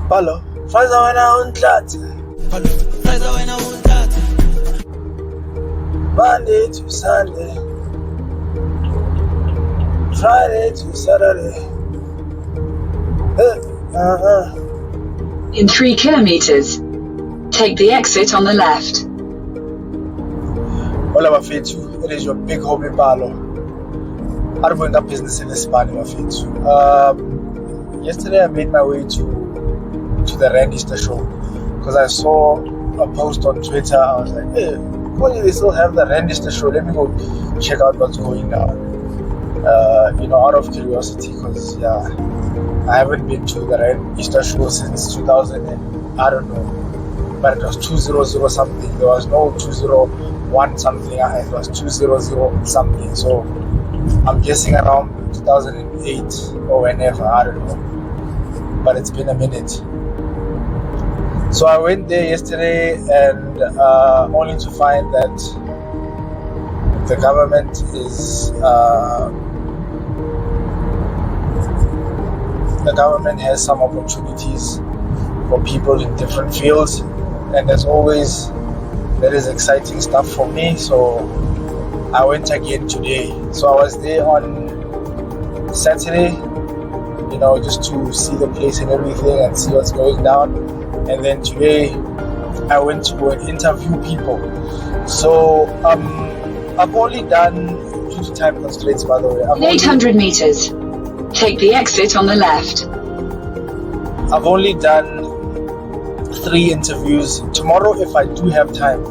Palo, Faza wena unhlathe. Palo, Faza wena unhlathe. Monday to Sunday, Friday to Saturday. In 3 kilometers, take the exit on the left. Hola bafethu, it is your big homie Palo. I'm going up business in Espana bafethu. Yesterday I made my way to the Randista show because I saw a post on Twitter. I was like, hey, only they still have the Randista show. Let me go check out what's going on. Out of curiosity, because I haven't been to the Randista show since 2000 and I don't know, but it was 200 something. There was no 201 something. It was 200 something. So I'm guessing around 2008 or whenever, I don't know. But it's been a minute. So I went there yesterday and only to find that the government has some opportunities for people in different fields, and as always, that is exciting stuff for me. So I went again today. So I was there on Saturday, just to see the place and everything and see what's going down. And then today I went to go and interview people. So I've only done, due to time constraints by the way, In 800 meters, take the exit on the left. I've only done 3 interviews. Tomorrow, if I do have time,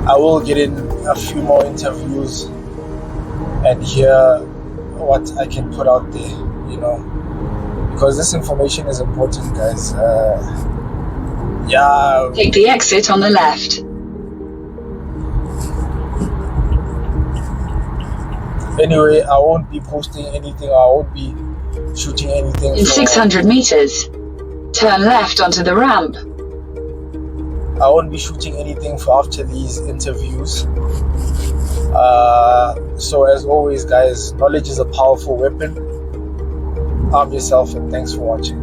I will get in a few more interviews and hear what I can put out there, because this information is important, guys. Take the exit on the left. Anyway, I won't be posting anything. I won't be shooting anything. In 600 meters, turn left onto the ramp. I won't be shooting anything for after these interviews. So as always, guys, knowledge is a powerful weapon. Arm yourself, and thanks for watching.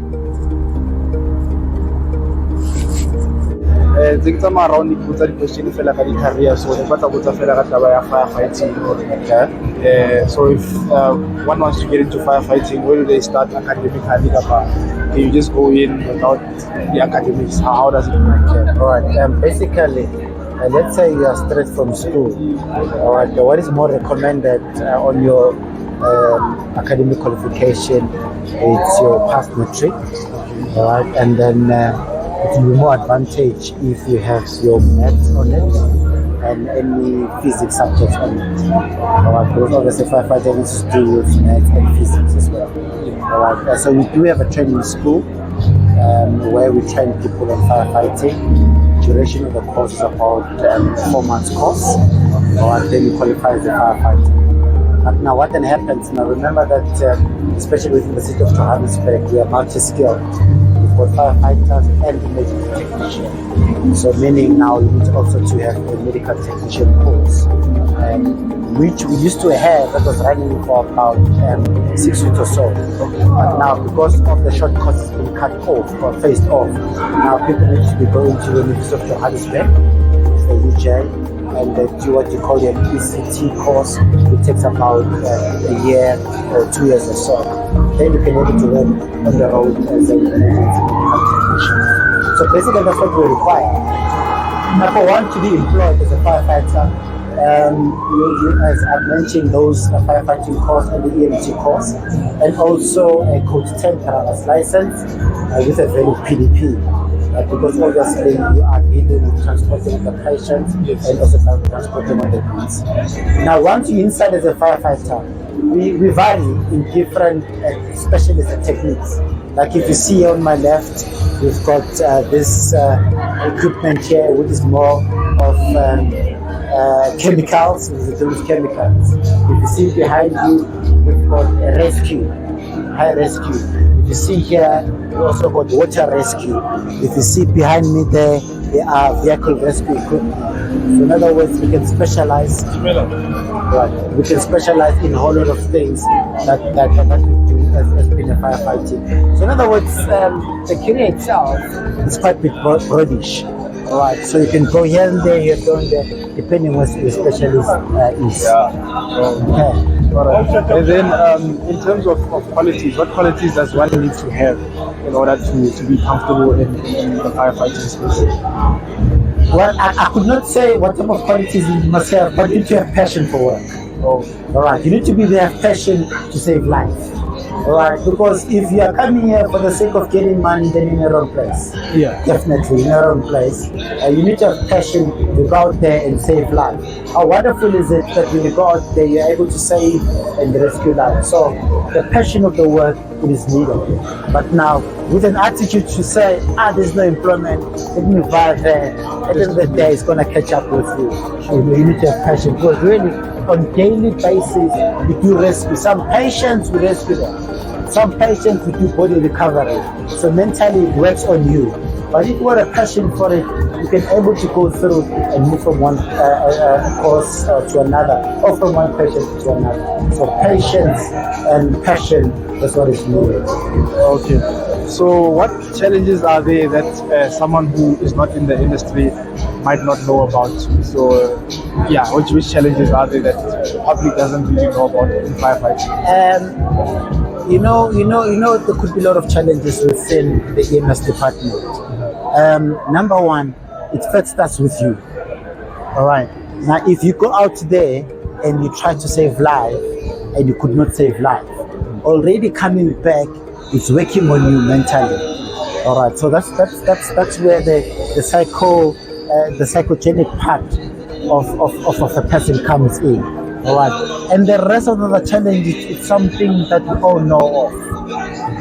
Think some around the question fela ka career, so the batla botsa fela ka taba ya firefighting. So if one wants to get into firefighting, where do they start academically? Can you just go in without the academics? How does it work? All right. Basically, let's say you are straight from school. All right. What is more recommended on your academic qualification? It's your past matric. All right, and then it will be more advantage if you have your maths on it and any physics subjects on it. All right, because obviously firefighting is to do with maths and physics as well. All right, so we do have a training school where we train people on firefighting. Duration of the course is about 4 months course. All right, then you qualify as a firefighter. But now what then happens, now remember that especially within the city of Johannesburg, we are multi-skilled. We've got firefighters and emergency technician. So meaning now you need also to have a medical technician course, which we used to have, that was running for about 6 weeks or so. But now because of the short course has been cut off or phased off, now people need to be going to the University of Johannesburg, the UJ, and do what you call your ECT course. It takes about a year or 2 years or so. Then you can be able to work on the road as an emergency medical technician. So basically that's what we require. Now for one to be employed as a firefighter, you, as I've mentioned, those firefighting course and the EMT course, and also a Code 10 driver's license with a valid PDP. Because obviously you are dealing with transporting the patients and also transporting on the goods. Now once you're inside as a firefighter, we vary in different specialist techniques. Like if you see on my left, we've got this equipment here, which is more of chemicals, with chemicals. If you see behind you, we've got a rescue, high rescue. If you see here, we also got water rescue. If you see behind me there are vehicle rescue equipment. So in other words, we can specialize. Right. We can specialize in a whole lot of things that we do. as being a firefighting. So in other words, the career itself is quite bit broadish. All right, so you can go here and there, depending what your specialist is. Okay. All right. And then in terms of qualities, what qualities does one need to have in order to be comfortable in the firefighting space? Well, I could not say what type of qualities you must have, but you need to have passion for work. Oh, All right, you need to have passion to save life. All right, because if you are coming here for the sake of getting money, then you're in the wrong place. yeah. Definitely, in the wrong place. You need to have passion to go out there and save life. How wonderful is it that when you go out there, you're able to save and rescue life. So the passion of the work, it is needed. But now, with an attitude to say, there's no employment, let me vibe there. At the end of the day, it's going to catch up with you. You need to have passion. Because really, on daily basis, we do rescue. Some patients, we rescue them. Some patients, we do body recovery. So mentally, it works on you. But if you have a passion for it, you can able to go through and move from one course to another, or from one patient to another. So patience and passion is what is needed. Okay. So what challenges are there that someone who is not in the industry might not know about? So which challenges are there that the public doesn't really know about in firefighting? You know, there could be a lot of challenges within the EMS department. Number one, it first starts with you. All right. Now, if you go out there and you try to save life and you could not save life, already coming back, it's working on you mentally. All right. So that's where the psychogenic part of a person comes in. All right. And the rest of the challenges, it's something that we all know of.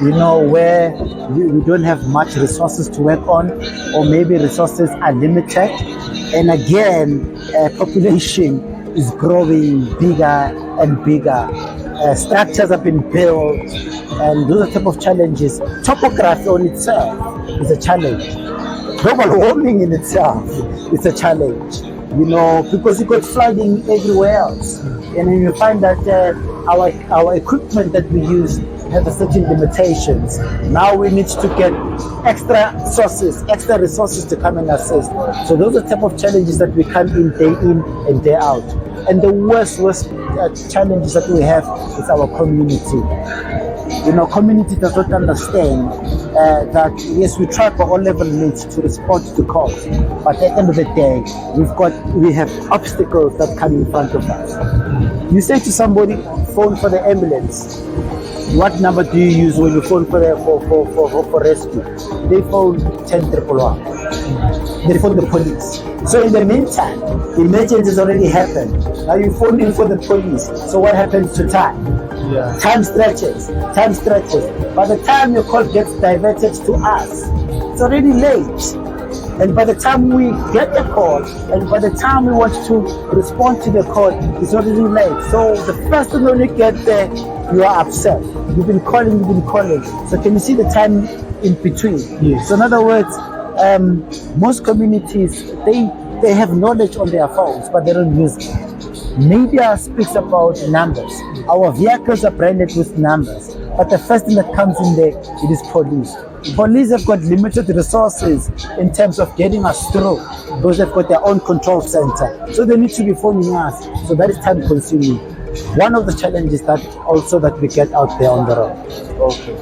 You know, where we don't have much resources to work on, or maybe resources are limited. And again, population is growing bigger and bigger. Structures have been built, and those are type of challenges. Topography on itself is a challenge. Global warming in itself is a challenge. You know, because you got flooding everywhere else, and then you find that our equipment that we use has a certain limitations. Now we need to get extra resources to come and assist. So those are the type of challenges that we come in and day out. And the worst challenges that we have is our community. You know, community does not understand that yes, we try for all level needs to respond to calls, but at the end of the day, we have obstacles that come in front of us. You say to somebody, phone for the ambulance. What number do you use when you phone for rescue? They phone 10-111. They phone the police. So in the meantime, the emergency has already happened. Now you phone in for the police. So what happens to time? Yeah. Time stretches. By the time your call gets diverted to us, it's already late. And by the time we get the call, and by the time we want to respond to the call, it's already late. So the first thing when you get there, you are upset. You've been calling. So can you see the time in between? Yes. So in other words, most communities, they have knowledge on their phones, but they don't use it. Media speaks about numbers. Our vehicles are branded with numbers. But the first thing that comes in there, it is police. Police have got limited resources in terms of getting us through, because they've got their own control center. So they need to be phoning us. So that is time consuming. One of the challenges that we get out there on the road. Okay.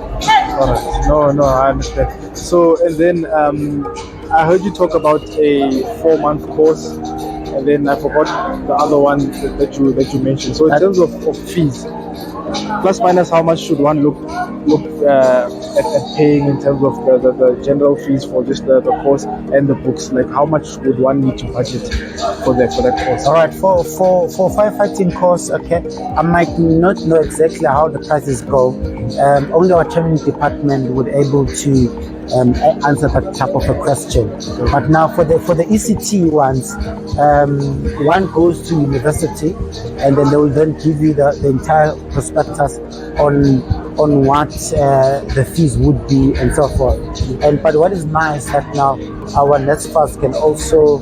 All right. No, I understand. So, and then I heard you talk about a 4-month course, and then I forgot the other one that you mentioned. So in terms of fees, plus minus, how much should one look at paying in terms of the general fees for just the course and the books? Like, how much would one need to budget for that course? All right, for firefighting course, okay, I might not know exactly how the prices go. Only our training department would able to answer that type of a question. But now for the ECT ones, one goes to university, and then they will then give you the entire prospectus on what the fees would be and so forth. But what is nice that now our NSFAS can also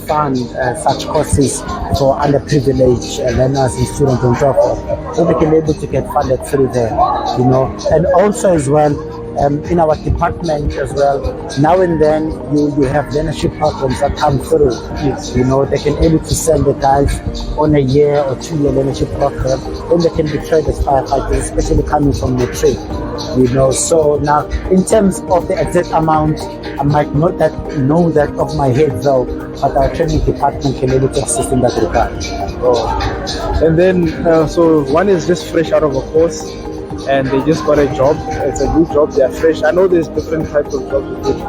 fund such courses for underprivileged learners and students and so forth. So they can be able to get funded through there, and also as well, in our department as well, now and then you have leadership programs that come through. Yes. They can able to send the guys on a year or 2 year leadership program, and they can be trained as firefighters, especially coming from the trade. So now in terms of the exact amount, I might not know that off my head though, but our training department can able to assist in that regard. Oh. And then, so one is just fresh out of a course, and they just got a job. It's a new job. They are fresh. I know there's different types of jobs with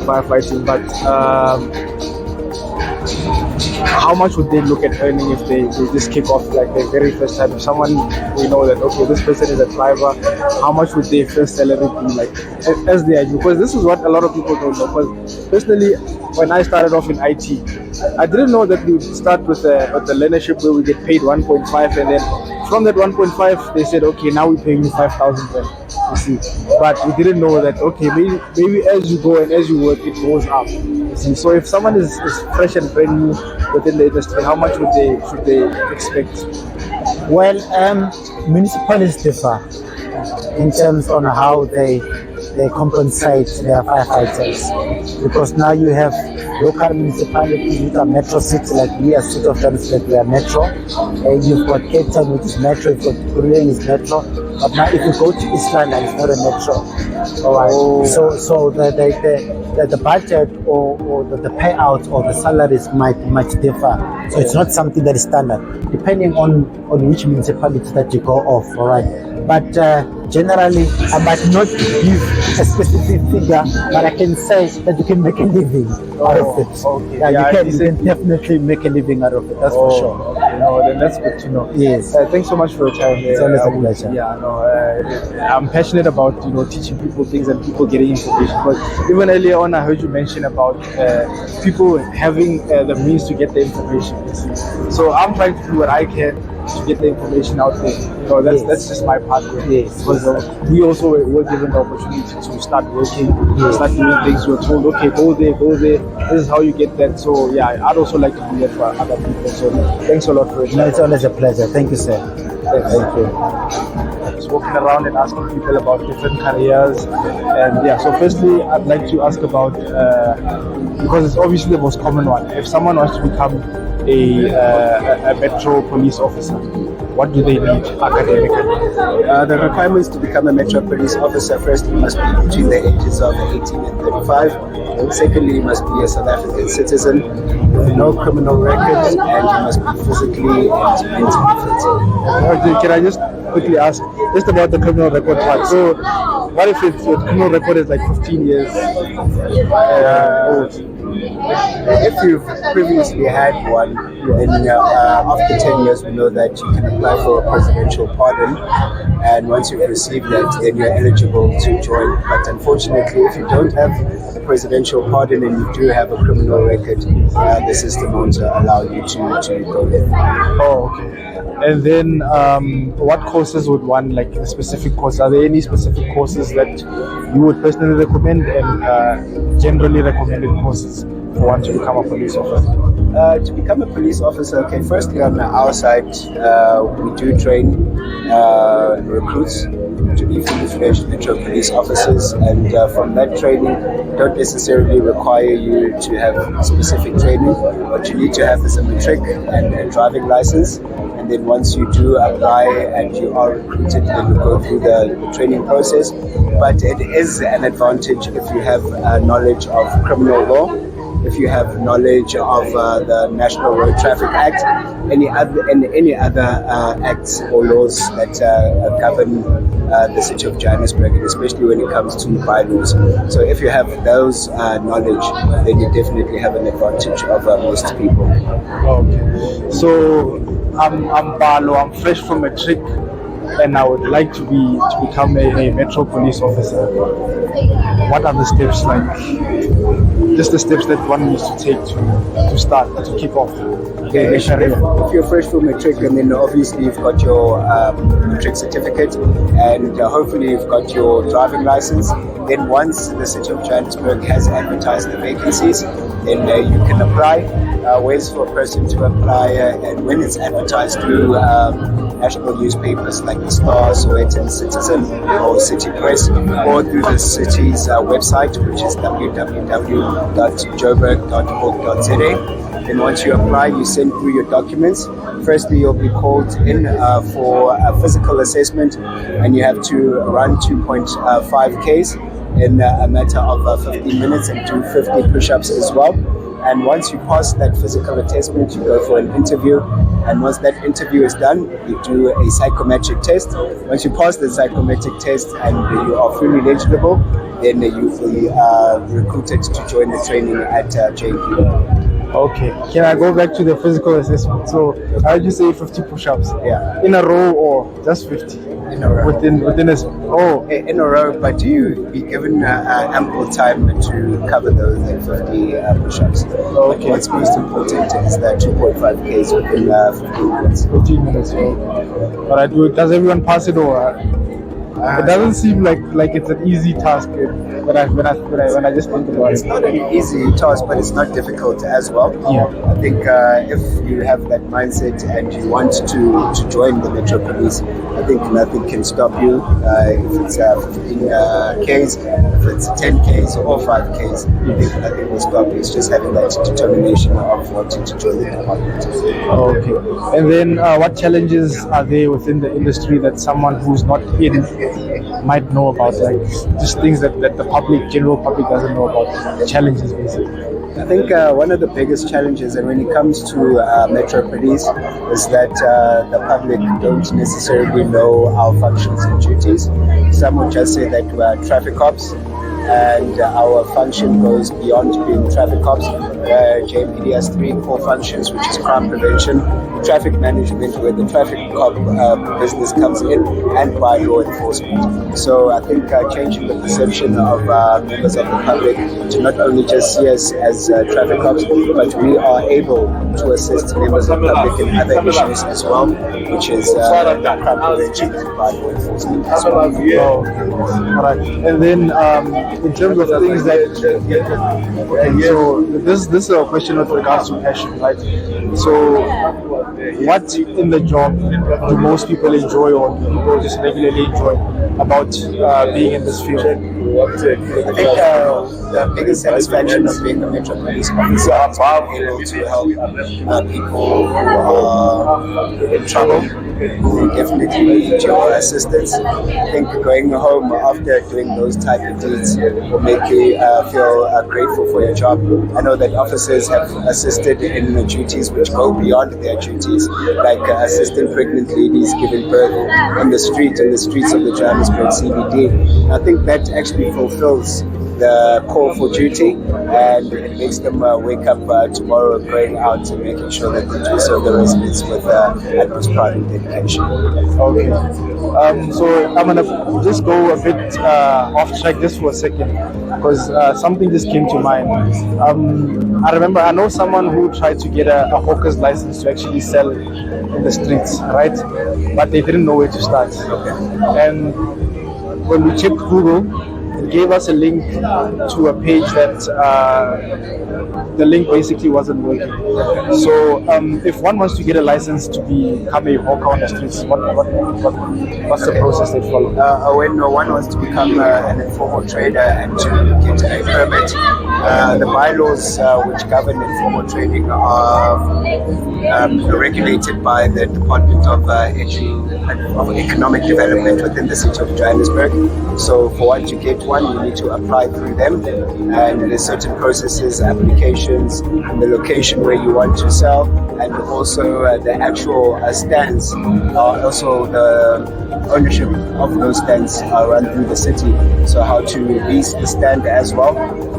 firefighting, but how much would they look at earning if they just kick off like their very first time? If someone, we know that, okay, this person is a driver, how much would their first salary be like as they are? Because this is what a lot of people don't know. Because personally, when I started off in IT, I didn't know that we would start with the learnership where we get paid 1.5, and then from that 1.5 they said, okay, now we're paying you 5,000, you see. But we didn't know that, okay, maybe as you go and as you work, it goes up, you see. So if someone is fresh and brand new within the industry, how much should they expect? Well, municipalities differ in terms on how they compensate their firefighters, because now you have local municipalities which are metro cities, like we are City of Johannesburg, we are metro, and you've got Cape Town, which is metro, you've got Kureng is metro, but now if you go to East London, it's not a metro. All right. Oh. So the budget or the payout or the salaries might differ. So it's not something that is standard, depending on which municipality that you go off. All right. But generally, I might not give a specific figure, but I can say that you can make a living out of it. Okay. Yeah, you can definitely make a living out of it. That's for sure. Okay. No, then that's good to know. Yes. Thanks so much for your time. It's always a pleasure. Yeah, no, I'm passionate about teaching people things and people getting information. But even earlier on, I heard you mention about people having the means to get the information. So I'm trying to do what I can to get the information out there. That's just my part. Yes. Because we also were given the opportunity to start working, start doing things. We were told, okay, go there. This is how you get that. So yeah, I'd also like to do that for other people. So thanks a lot for it. No, it's always a pleasure. Thank you, sir. Thank you. Just walking around and asking people about different careers, and yeah. So firstly, I'd like to ask about because it's obviously the most common one. If someone wants to become a metro police officer, what do they need academically? The requirements to become a Metro Police Officer, firstly, must be between the ages of 18 and 35. And secondly, you must be a South African citizen with no criminal records, and you must be physically and mentally fit. Can I just quickly ask just about the criminal record part? So, what if your criminal record is like 15 years old? If you've previously had one, then after 10 years, we know that you can apply for a presidential pardon. And once you've received that, then you're eligible to join. But unfortunately, if you don't have a presidential pardon and you do have a criminal record, the system won't allow you to go there. Oh, okay. And then what courses would one, like a specific course? Are there any specific courses that you would personally recommend and generally recommended courses for one to become a police officer? To become a police officer, okay, firstly on our side, we do train recruits to be fully-fledged Metro Police officers, and from that training don't necessarily require you to have specific training. What you need to have is a matric and a driving license, and then once you do apply and you are recruited, then you go through the training process. But it is an advantage if you have knowledge of criminal law, if you have knowledge of the National Road Traffic Act, any other acts or laws that govern the city of Johannesburg, and especially when it comes to bylaws. So if you have those knowledge, then you definitely have an advantage over most people. Okay. So I'm Balo, I'm fresh from a trick, and I would like to become a Metro Police officer. What are the steps like? Just the steps that one needs to take to start, to kick off. Okay, if you're fresh from matric, and then obviously you've got your matric certificate, and hopefully you've got your driving license, then once the city of Johannesburg has advertised the vacancies, then you can apply. Ways for a person to apply, and when it's advertised through national newspapers like the Star, Sowetan Citizen, or City Press, or through the city's website, which is www.joburg.org.za. Then once you apply, you send through your documents. Firstly, you'll be called in for a physical assessment, and you have to run 2.5 Ks in a matter of 15 minutes and do 50 push-ups as well. And once you pass that physical assessment, you go for an interview. And once that interview is done, you do a psychometric test. Once you pass the psychometric test and you are fully eligible, then you will be recruited to join the training at JP. Okay. Can I go back to the physical assessment? So I heard you say 50 push-ups. Yeah. In a row or just 50? In a row. Within a... Oh. In a row, but you be given ample time to cover those 50 push-ups. Okay. What's most important is that 2.5 Ks within 15 minutes. 15 minutes, But does everyone pass it or? It doesn't seem like it's an easy task when I just think about It's it. not an easy task, but it's not difficult as well. Yeah. I think if you have that mindset and you want to join the Metro Police, I think nothing can stop you. If it's 15 Ks, if it's 10 Ks or 5 Ks, I think nothing will stop you. It's just having that determination of wanting to join the department. Okay. And then what challenges are there within the industry that someone who's not in might know about, like just things that the general public doesn't know about, challenges basically? I think one of the biggest challenges, and when it comes to Metro Police, is that the public don't necessarily know our functions and duties. Some would just say that we are traffic cops, and our function goes beyond being traffic cops. JMPD has 3 core functions, which is crime prevention, traffic management, where the traffic cop business comes in, and by law enforcement. So I think changing the perception of members of the public to not only just see us as traffic cops, but we are able to assist members of the public in other issues as well, which is crime prevention and by law enforcement as well. All right. And then in terms of things that so this is a question with regards to passion, right? So what in the job do most people enjoy, or do people just regularly enjoy about being in this field? I think the biggest satisfaction of being a Metro Police officer is being able to help people who are in trouble, who definitely need your assistance. I think going home after doing those type of deeds will make you feel grateful for your job. I know that officers have assisted in duties which go beyond their duties, like assisting pregnant ladies giving birth in the streets of the Johannesburg CBD. I think that actually fulfills the call for duty, and it makes them wake up tomorrow going out and making sure that they do serve the residents with utmost pride and dedication. Okay. So I'm gonna just go a bit off track just for a second, because something just came to mind. I know someone who tried to get a hawker's license to actually sell in the streets, right? But they didn't know where to start. Okay. And when we checked Google, it gave us a link to a page that the link basically wasn't working. So if one wants to get a license to become a hawker on the streets, what's the process they follow? When one wants to become an informal trader and to get a permit, the bylaws which govern informal trading are regulated by the Department of Economic Development within the city of Johannesburg. So for one to get one, you need to apply through them, and there's certain processes, applications, the location where you want to sell, and also the actual stands, also the ownership of those stands are run through the city, so how to lease the stand as well.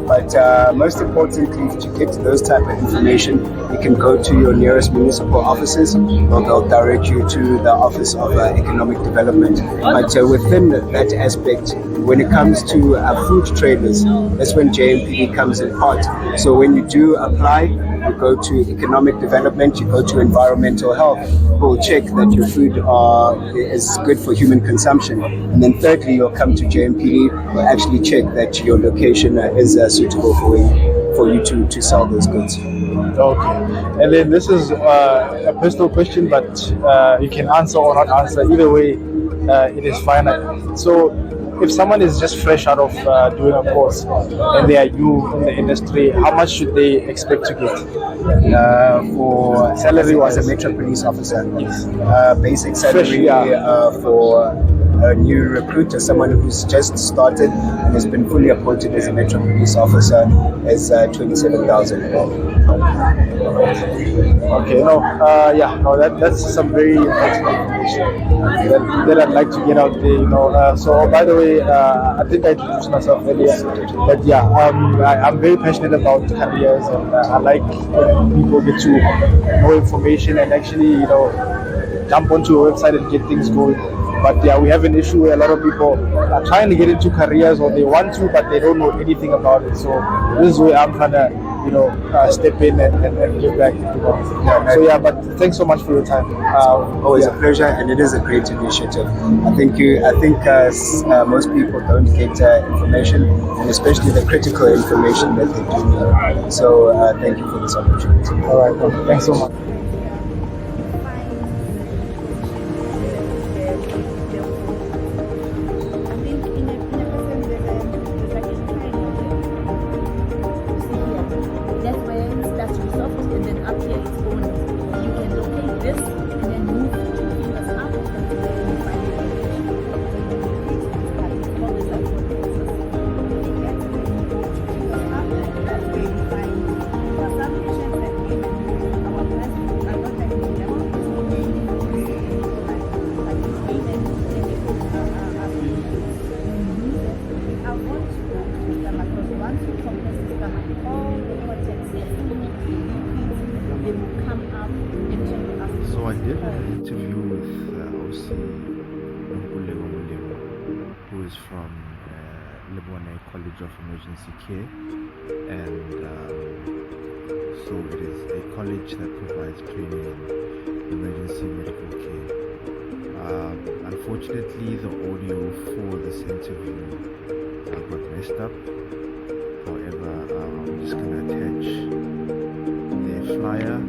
But most importantly, to get those type of information, you can go to your nearest municipal offices, or they'll direct you to the Office of Economic Development. But within that aspect, when it comes to food traders, that's when JMPD comes in part. So when you do apply, you go to economic development, you go to environmental health, we'll check that your food is good for human consumption. And then thirdly, you'll come to JMPD, we'll actually check that your location is suitable for for you to sell those goods. Okay. And then this is a personal question, but you can answer or not answer. Either way, it is fine. So, if someone is just fresh out of doing a course and they are new in the industry, how much should they expect to get? For Salary as a wise? Metro Police officer, Yes. basic salary Fresh, yeah. for a new recruiter, someone who's just started and has been fully appointed as a Metro Police officer, is 27,000. Okay, no, that's some very important information that I'd like to get out there, So, by the way, I think I introduced myself earlier, but yeah, I'm very passionate about careers, and I like when people get to know information and actually, jump onto a website and get things going. But yeah, we have an issue where a lot of people are trying to get into careers, or they want to, but they don't know anything about it. So this is where I'm trying to, step in and give back. So yeah, but thanks so much for your time. Always a pleasure, and it is a great initiative. I think most people don't get information, and especially the critical information that they do need. So thank you for this opportunity. All right, well, thanks so much. So I did an interview with OC Nkululeko Molemo, who is from Lebone College of Emergency Care, and so it is a college that provides training in emergency medical care. Unfortunately, the audio for this interview got messed up. However, I'm just going to attach their flyer